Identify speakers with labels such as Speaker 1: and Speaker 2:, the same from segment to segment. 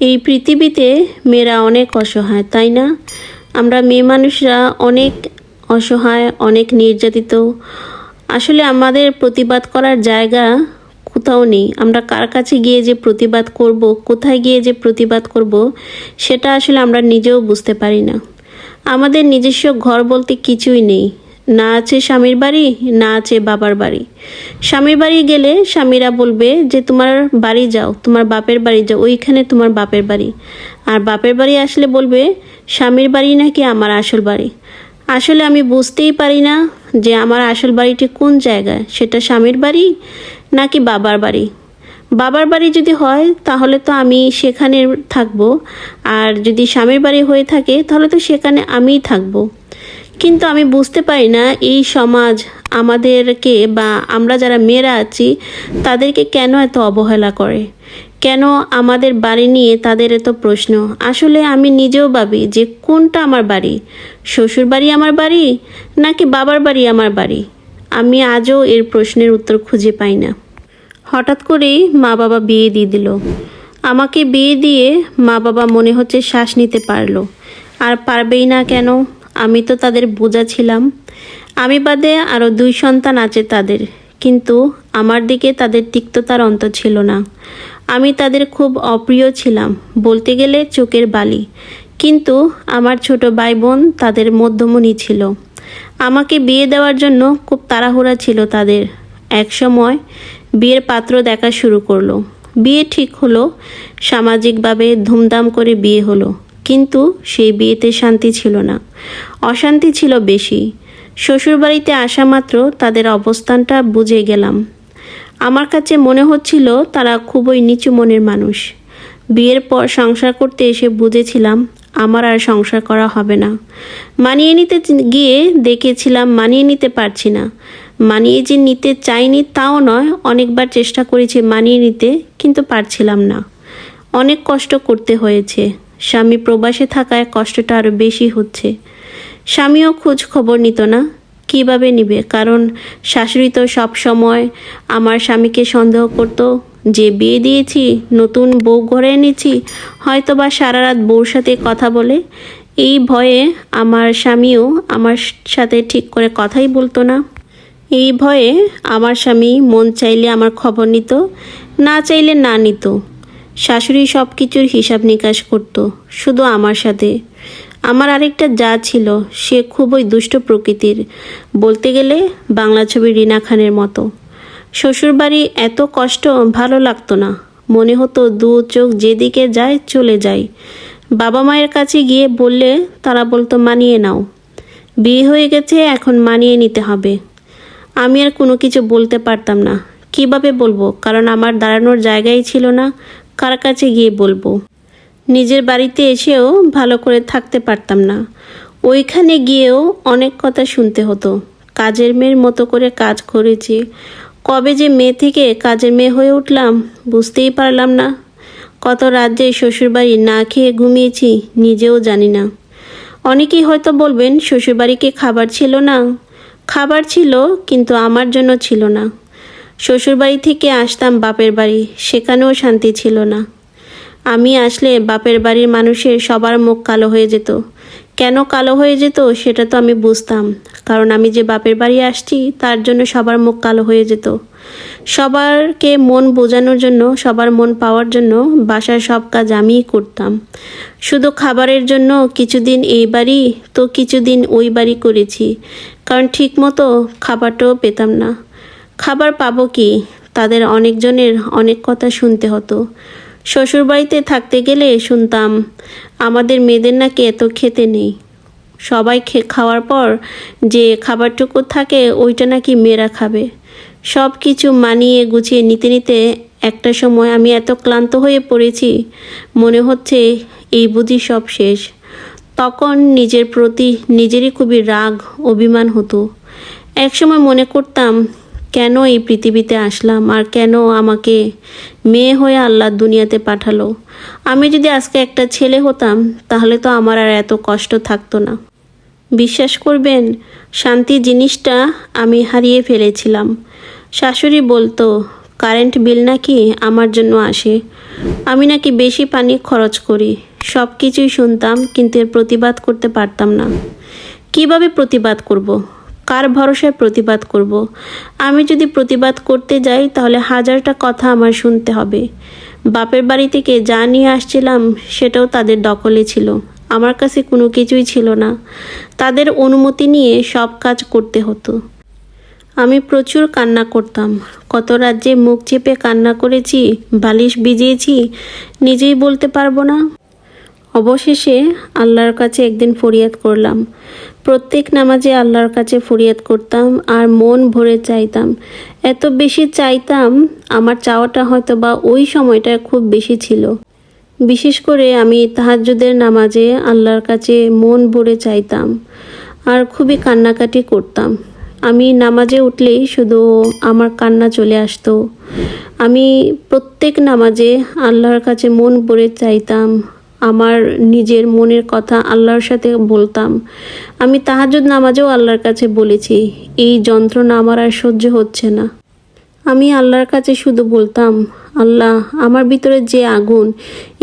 Speaker 1: এই পৃথিবীতে মেয়েরা অনেক অসহায়, তাই না? আমরা মেয়ে মানুষরা অনেক অসহায়, অনেক নির্যাতিত। আসলে আমাদের প্রতিবাদ করার জায়গা কোথাও নেই। আমরা কার কাছে গিয়ে যে প্রতিবাদ করব, কোথায় গিয়ে যে প্রতিবাদ করব, সেটা আসলে আমরা নিজেও বুঝতে পারি না। আমাদের নিজস্ব ঘর বলতে কিছুই নেই। না আছে স্বামীর বাড়ি, না আছে বাবার বাড়ি। স্বামীর বাড়ি গেলে স্বামীরা বলবে যে তোমার বাড়ি যাও, তোমার বাপের বাড়ি যাও, ওইখানে তোমার বাপের বাড়ি। আর বাপের বাড়ি আসলে বলবে স্বামীর বাড়ি নাকি আমার আসল বাড়ি। আসলে আমি বুঝতেই পারি না যে আমার আসল বাড়িটি কোন জায়গায়, সেটা স্বামীর বাড়ি নাকি বাবার বাড়ি। বাবার বাড়ি যদি হয় তাহলে তো আমি সেখানে থাকবো, আর যদি স্বামীর বাড়ি হয়ে থাকে তাহলে তো সেখানে আমিই থাকবো। কিন্তু আমি বুঝতে পারি না এই সমাজ আমাদেরকে বা আমরা যারা মেয়েরা আছি তাদেরকে কেন এত অবহেলা করে, কেন আমাদের বাড়ি নিয়ে তাদের এত প্রশ্ন। আসলে আমি নিজেও ভাবি যে কোনটা আমার বাড়ি, শ্বশুর বাড়ি আমার বাড়ি নাকি বাবার বাড়ি আমার বাড়ি। আমি আজও এর প্রশ্নের উত্তর খুঁজে পাই না। হঠাৎ করেই মা বাবা বিয়ে দিয়ে দিল। আমাকে বিয়ে দিয়ে মা বাবা মনে হচ্ছে শ্বাস নিতে পারলো। আর পারবেই না কেন? আমি তো তাদের বোঝা ছিলাম। আমি বাদে আরও 2 সন্তান আছে তাদের, কিন্তু আমার দিকে তাদের তিক্ততার অন্ত ছিল না। আমি তাদের খুব অপ্রিয় ছিলাম, বলতে গেলে চোখের বালি। কিন্তু আমার ছোট ভাই বোন তাদের মধ্যমণি ছিল। আমাকে বিয়ে দেওয়ার জন্য খুব তাড়াহুড়া ছিল তাদের। এক সময় বিয়ের পাত্র দেখা শুরু করলো। বিয়ে ঠিক হলো, সামাজিকভাবে ধুমধাম করে বিয়ে হলো। কিন্তু সেই বিয়েতে শান্তি ছিল না, অশান্তি ছিল বেশি। শ্বশুরবাড়িতে আসা মাত্র তাদের অবস্থানটা বুঝে গেলাম। আমার কাছে মনে হচ্ছিল তারা খুবই নিচু মনের মানুষ। বিয়ের পর সংসার করতে এসে বুঝেছিলাম আমার আর সংসার করা হবে না। মানিয়ে নিতে গিয়ে দেখেছিলাম মানিয়ে নিতে পারছি না। মানিয়ে যে নিতে চাইনি তাও নয়, অনেকবার চেষ্টা করেছি মানিয়ে নিতে, কিন্তু পারছিলাম না। অনেক কষ্ট করতে হয়েছে। স্বামী প্রবাসে থাকায় কষ্টটা আরও বেশি হচ্ছে। স্বামীও খোঁজ খবর নিত না। কিভাবে নিবে? কারণ শাশুড়ি তো সব সময় আমার স্বামীকে সন্দেহ করতো যে বিয়ে দিয়েছি, নতুন বউ ঘরে এনেছি, হয়তো বা সারা রাত বউর সাথে কথা বলে। এই ভয়ে আমার স্বামীও আমার সাথে ঠিক করে কথাই বলতো না। এই ভয়ে আমার স্বামী মন চাইলে আমার খবর নিত, না চাইলে না নিত। শাশুড়ি সব কিছুর হিসাব নিকাশ করত, শুধু আমার সাথে। আমার আরেকটা যা ছিল, সে খুবই দুষ্ট প্রকৃতির, বলতে গেলে বাংলা ছবির রিনা খানের মতো। শ্বশুরবাড়ি এত কষ্ট ভালো লাগতো না, মনে হতো দু চোখ যেদিকে যায় চলে যায়। বাবা মায়ের কাছে গিয়ে বললে তারা বলতো মানিয়ে নাও, বিয়ে হয়ে গেছে এখন মানিয়ে নিতে হবে। আমি আর কোনো কিছু বলতে পারতাম না। কিভাবে বলবো? কারণ আমার দাঁড়ানোর জায়গাই ছিল না। কার কাছে গিয়ে বলবো? নিজের বাড়িতে এসেও ভালো করে থাকতে পারতাম না। ওইখানে গিয়েও অনেক কথা শুনতে হতো। কাজের মেয়ের মতো করে কাজ করেছি। কবে যে মেয়ে থেকে কাজের মেয়ে হয়ে উঠলাম বুঝতেই পারলাম না। কত রাত যে শ্বশুরবাড়ি না খেয়ে ঘুমিয়েছি নিজেও জানি না। অনেকেই হয়তো বলবেন শ্বশুরবাড়িকে খাবার ছিল না। খাবার ছিল, কিন্তু আমার জন্য ছিল না। শ্বশুরবাড়ি থেকে আসতাম বাপের বাড়ি, সেখানেও শান্তি ছিল না। আমি আসলে বাপের বাড়ির মানুষের সবার মুখ কালো হয়ে যেত। কেন কালো হয়ে যেত সেটা তো আমি বুঝতাম, কারণ আমি যে বাপের বাড়ি আসছি তার জন্য সবার মুখ কালো হয়ে যেত। সবারকে মন বোঝানোর জন্য, সবার মন পাওয়ার জন্য বাসার সব কাজ আমিই করতাম। শুধু খাবারের জন্য কিছুদিন এই বাড়ি তো কিছুদিন ওই বাড়ি করেছি, কারণ ঠিক মতো খাবারটাও পেতাম না। খাবার পাবো কি? তাদের অনেকজনের অনেক কথা শুনতে হতো। শ্বশুরবাড়িতে থাকতে গেলে শুনতাম আমাদের মেয়েদের নাকি এত খেতে নেই। সবাই খাওয়ার পর যে খাবারটুকু থাকে ওইটা নাকি মেয়েরা খাবে। সব কিছু মানিয়ে গুছিয়ে নিতে নিতে একটা সময় আমি এত ক্লান্ত হয়ে পড়েছি, মনে হচ্ছে এই বুঝি সব শেষ। তখন নিজের প্রতি নিজেরই খুবই রাগ, অভিমান হতো। একসময় মনে করতাম কেন এই পৃথিবীতে আসলাম, আর কেন আমাকে মেয়ে হয়ে আল্লাহ দুনিয়াতে পাঠালো। আমি যদি আজকে একটা ছেলে হতাম তাহলে তো আমার আর এত কষ্ট থাকতো না। বিশ্বাস করবেন, শান্তি জিনিসটা আমি হারিয়ে ফেলেছিলাম। শাশুড়ি বলতো কারেন্ট বিল নাকি আমার জন্য আসে, আমি নাকি বেশি পানি খরচ করি। সব কিছুই শুনতাম, কিন্তু এর প্রতিবাদ করতে পারতাম না। কিভাবে প্রতিবাদ করব? কার ভরসায় প্রতিবাদ করব? আমি যদি প্রতিবাদ করতে যাই তাহলে হাজারটা কথা আমার শুনতে হবে। বাপের বাড়ি থেকে যা নিয়ে আসছিলাম সেটাও তাদের দখলে ছিল। আমার কাছে কোনো কিছুই ছিল না। তাদের অনুমতি নিয়ে সব কাজ করতে হতো। আমি প্রচুর কান্না করতাম। কত রাজ্যে মুখ চেপে কান্না করেছি, বালিশ ভিজিয়েছি, নিজেই বলতে পারবো না। অবশেষে আল্লাহর কাছে একদিন ফরিয়াদ করলাম। প্রত্যেক নামাজে আল্লাহর কাছে ফরিয়াদ করতাম আর মন ভরে চাইতাম। এত বেশি চাইতাম, আমার চাওয়াটা হয়তো বা ওই সময়টা খুব বেশি ছিল। বিশেষ করে আমি তাহাজ্জুদের নামাজে আল্লাহর কাছে মন ভরে চাইতাম আর খুবই কান্নাকাটি করতাম। আমি নামাজে উঠলেই শুধু আমার কান্না চলে আসতো। আমি প্রত্যেক নামাজে আল্লাহর কাছে মন ভরে চাইতাম, আমার নিজের মনের কথা আল্লাহর সাথে বলতাম। আমি তাহাজ্জুদ নামাজেও আল্লাহর কাছে বলেছি, এই যন্ত্রণা আমার আর সহ্য হচ্ছে না। আমি আল্লাহর কাছে শুধু বলতাম, আল্লাহ, আমার ভিতরে যে আগুন,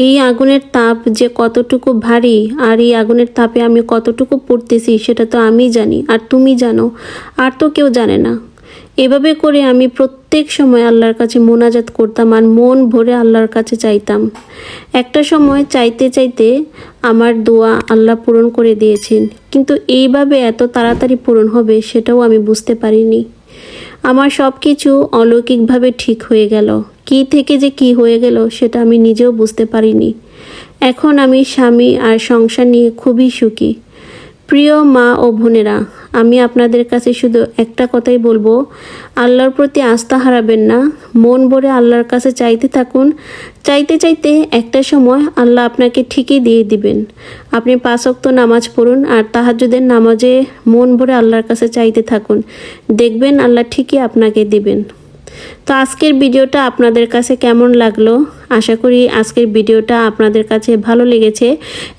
Speaker 1: এই আগুনের তাপ যে কতটুকু ভারী, আর এই আগুনের তাপে আমি কতটুকু পড়তেছি সেটা তো আমি জানি, আর তুমি জানো, আর তো কেউ জানে না। এভাবে করে আমি প্রত্যেক সময় আল্লাহর কাছে মোনাজাত করতাম আর মন ভরে আল্লাহর কাছে চাইতাম। একটা সময় চাইতে চাইতে আমার দোয়া আল্লাহ পূরণ করে দিয়েছেন, কিন্তু এইভাবে এত তাড়াতাড়ি পূরণ হবে সেটাও আমি বুঝতে পারিনি। আমার সব কিছু অলৌকিকভাবে ঠিক হয়ে গেল। কী থেকে যে কী হয়ে গেল সেটা আমি নিজেও বুঝতে পারিনি। এখন আমি স্বামী আর সংসার নিয়ে খুবই সুখী। প্রিয় মা ও বোনেরা, আমি আপনাদের কাছে শুধু একটা কথাই বলবো, আল্লাহর প্রতি আস্থা হারাবেন না। মন ভরে আল্লাহর কাছে চাইতে থাকুন। চাইতে চাইতে একটা সময় আল্লাহ আপনাকে ঠিকই দিয়ে দিবেন। আপনি 5 ওয়াক্ত নামাজ পড়ুন আর তাহাজ্জুদের নামাজে মন ভরে আল্লাহর কাছে চাইতে থাকুন, দেখবেন আল্লাহ ঠিকই আপনাকে দিবেন। তো আজকের ভিডিওটা আপনাদের কাছে কেমন লাগলো? আশা করি আজকের ভিডিওটা আপনাদের কাছে ভালো লেগেছে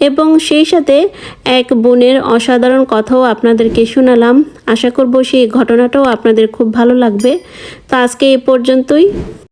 Speaker 1: এবং সেই সাথে এক বোনের অসাধারণ কথাও আপনাদেরকে শোনালাম। আশা করব সেই ঘটনাটাও আপনাদের খুব ভালো লাগবে। তো আজকে এই পর্যন্তই।